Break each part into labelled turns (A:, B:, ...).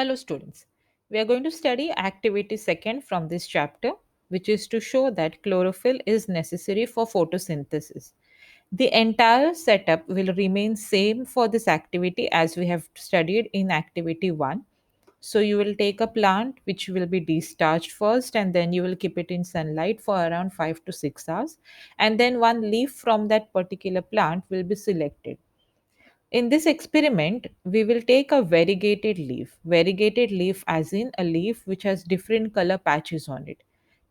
A: Hello, students. We are going to study activity second from this chapter, which is to show that chlorophyll is necessary for photosynthesis. The entire setup will remain same for this activity as we have studied in activity 1. So you will take a plant which will be destarched first, and then you will keep it in sunlight for around 5 to 6 hours, and then one leaf from that particular plant will be selected. In this experiment, we will take a variegated leaf. Variegated leaf as in a leaf which has different color patches on it.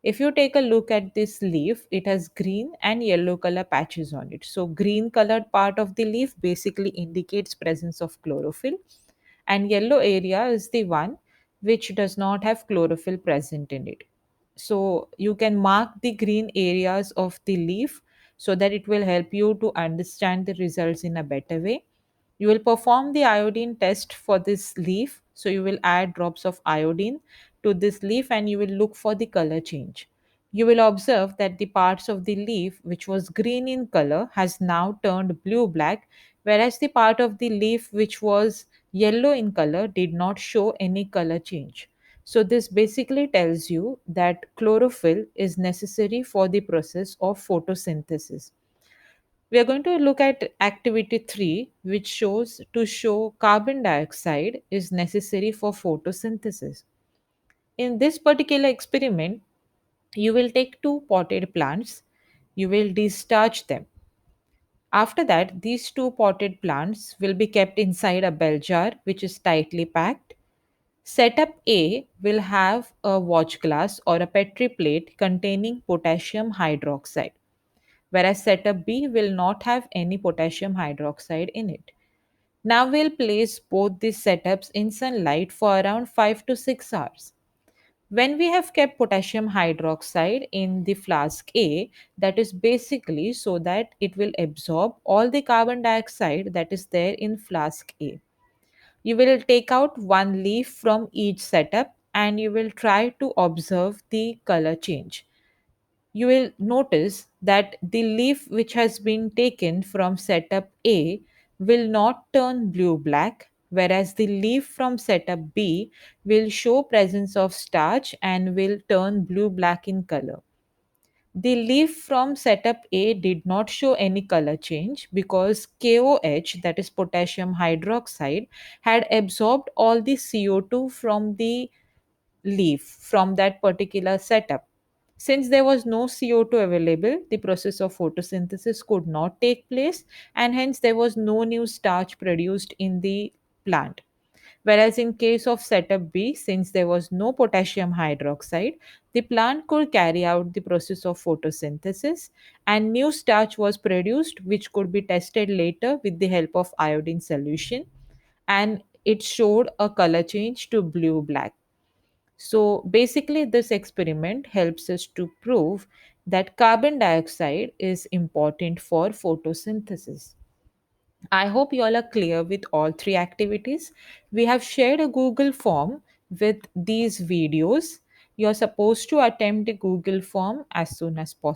A: If you take a look at this leaf, it has green and yellow color patches on it. So green colored part of the leaf basically indicates presence of chlorophyll, and yellow area is the one which does not have chlorophyll present in it. So you can mark the green areas of the leaf so that it will help you to understand the results in a better way. You will perform the iodine test for this leaf. So you will add drops of iodine to this leaf and you will look for the color change. You will observe that the parts of the leaf which was green in color has now turned blue black, whereas the part of the leaf which was yellow in color did not show any color change. So this basically tells you that chlorophyll is necessary for the process of photosynthesis. We are going to look at activity 3, which shows to show carbon dioxide is necessary for photosynthesis. In this particular experiment, you will take two potted plants, you will discharge them. After that, these two potted plants will be kept inside a bell jar which is tightly packed. Setup A will have a watch glass or a Petri plate containing potassium hydroxide, whereas setup B will not have any potassium hydroxide in it. Now we'll place both these setups in sunlight for around 5 to 6 hours. When we have kept potassium hydroxide in the flask A, that is basically so that it will absorb all the carbon dioxide that is there in flask A. You will take out one leaf from each setup and you will try to observe the color change. You will notice that the leaf which has been taken from setup A will not turn blue black, whereas the leaf from setup B will show presence of starch and will turn blue black in color. The leaf from setup A did not show any color change because KOH, that is potassium hydroxide, had absorbed all the CO2 from the leaf from that particular setup. Since there was no CO2 available, the process of photosynthesis could not take place, and hence there was no new starch produced in the plant. Whereas in case of setup B, since there was no potassium hydroxide, the plant could carry out the process of photosynthesis and new starch was produced, which could be tested later with the help of iodine solution, and it showed a color change to blue black. So basically, this experiment helps us to prove that carbon dioxide is important for photosynthesis. I hope you all are clear with all three activities. We have shared a Google form with these videos. You're supposed to attempt the Google form as soon as possible.